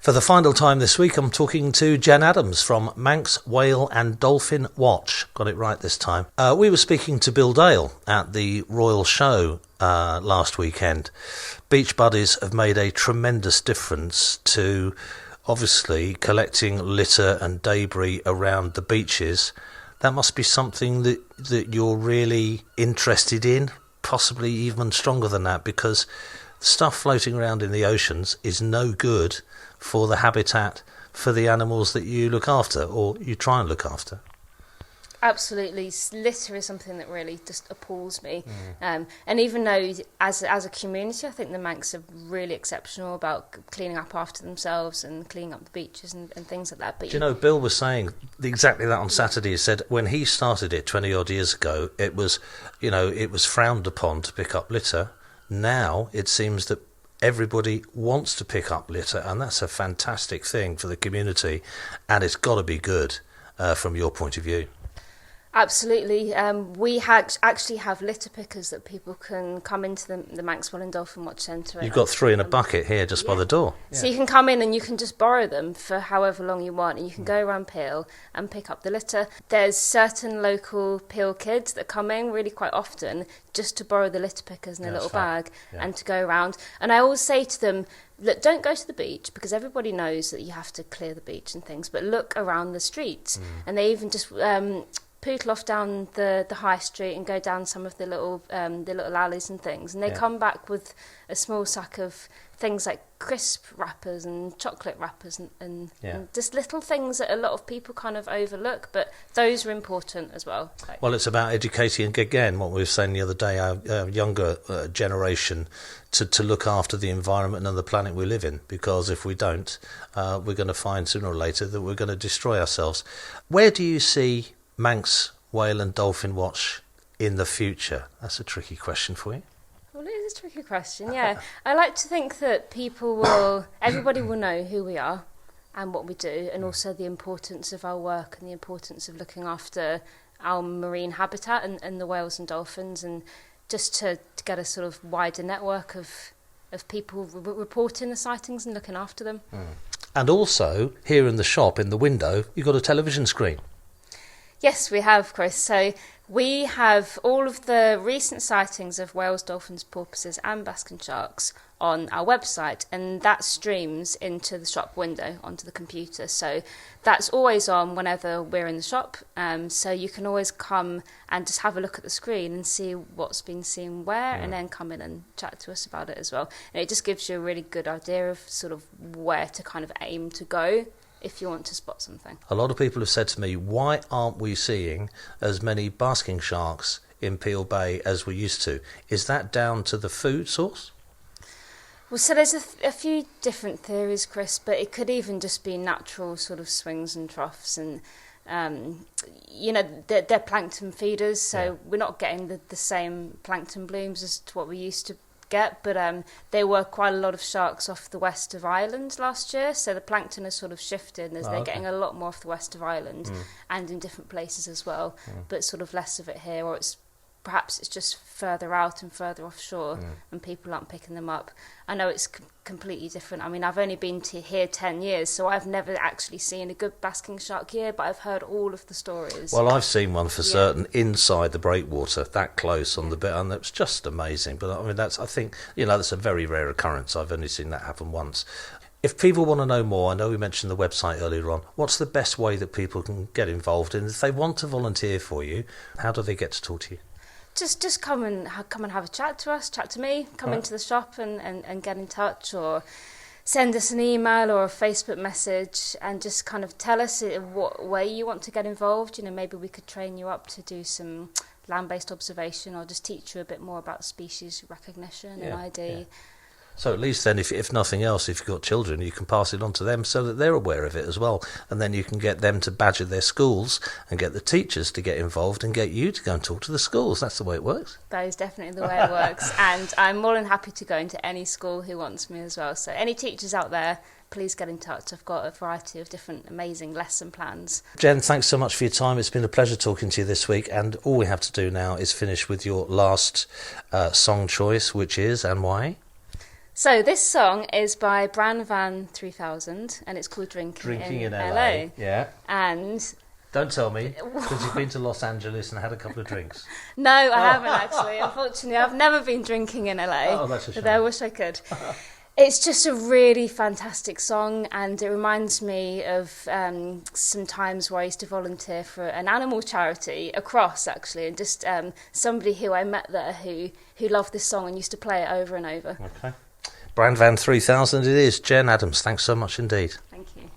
For the final time this week, I'm talking to Jen Adams from Manx, Whale and Dolphin Watch. Got it right this time. We were speaking to Bill Dale at the Royal Show last weekend. Beach buddies have made a tremendous difference to, obviously, collecting litter and debris around the beaches. That must be something that you're really interested in, possibly even stronger than that, because stuff floating around in the oceans is no good for the habitat for the animals that you look after, or you try and look after. Absolutely. Litter is something that really just appalls me. And even though as a community, I think the Manx are really exceptional about cleaning up after themselves and cleaning up the beaches and things like that. But do you know, Bill was saying exactly that on Saturday. He said when he started it 20 odd years ago, it was frowned upon to pick up litter. Now it seems that everybody wants to pick up litter, and that's a fantastic thing for the community, and it's got to be good from your point of view. Absolutely. We actually have litter pickers that people can come into the Manx, Whale and Dolphin Watch Centre. You've got 3 in a bucket here just by the door. So you can come in and you can just borrow them for however long you want, and you can go around Peel and pick up the litter. There's certain local Peel kids that come in really quite often just to borrow the litter pickers in a little bag and to go around. And I always say to them, look, don't go to the beach, because everybody knows that you have to clear the beach and things, but look around the streets. And they even just poodle off down the high street and go down some of the little alleys and things, and they come back with a small sack of things like crisp wrappers and chocolate wrappers and just little things that a lot of people kind of overlook, but those are important as well. Well, it's about educating, again, what we were saying the other day, our younger generation to look after the environment and the planet we live in, because if we don't, we're going to find sooner or later that we're going to destroy ourselves. Where do you see Manx, Whale and Dolphin Watch in the future? That's a tricky question for you. Well, it is a tricky question, yeah. I like to think that everybody will know who we are and what we do, and also the importance of our work and the importance of looking after our marine habitat and the whales and dolphins, and just to get a sort of wider network of people reporting the sightings and looking after them. And also, here in the shop, in the window, you've got a television screen. Yes, we have, Chris. So we have all of the recent sightings of whales, dolphins, porpoises and basking sharks on our website, and that streams into the shop window onto the computer. So that's always on whenever we're in the shop. So you can always come and just have a look at the screen and see what's been seen where, and then come in and chat to us about it as well. And it just gives you a really good idea of sort of where to kind of aim to go if you want to spot something. A lot of people have said to me, why aren't we seeing as many basking sharks in Peel Bay as we used to? Is that down to the food source? Well, so there's a few different theories, Chris, but it could even just be natural sort of swings and troughs, and they're plankton feeders, so we're not getting the same plankton blooms as to what we used to get, but there were quite a lot of sharks off the west of Ireland last year, so the plankton has sort of shifted. They're getting a lot more off the west of Ireland and in different places as well, but sort of less of it here, or perhaps it's just further out and further offshore and people aren't picking them up. I know it's completely different. I mean, I've only been here 10 years, so I've never actually seen a good basking shark year, but I've heard all of the stories. Well, I've seen one for certain inside the breakwater, that close on the bit, and it's just amazing. But I mean, that's a very rare occurrence. I've only seen that happen once. If people want to know more, I know we mentioned the website earlier on, what's the best way that people can get involved in? If they want to volunteer for you, how do they get to talk to you? Just come and have a chat to us, chat to me, come into the shop and get in touch, or send us an email or a Facebook message and just kind of tell us what way you want to get involved. Maybe we could train you up to do some land-based observation, or just teach you a bit more about species recognition and ID. Yeah. So at least then, if nothing else, if you've got children, you can pass it on to them so that they're aware of it as well. And then you can get them to badger their schools and get the teachers to get involved and get you to go and talk to the schools. That's the way it works. That is definitely the way it works. And I'm more than happy to go into any school who wants me as well. So any teachers out there, please get in touch. I've got a variety of different amazing lesson plans. Jen, thanks so much for your time. It's been a pleasure talking to you this week. And all we have to do now is finish with your last song choice, which is, and why? So this song is by Bran Van 3000 and it's called Drinking in LA. Yeah. And don't tell me, because you've been to Los Angeles and had a couple of drinks. no, I haven't actually. Unfortunately, I've never been drinking in LA. Oh, that's a shame. But I wish I could. It's just a really fantastic song, and it reminds me of some times where I used to volunteer for an animal charity across, actually, and just somebody who I met there who loved this song and used to play it over and over. Okay. Bran Van 3000 it is. Jen Adams, thanks so much indeed. Thank you.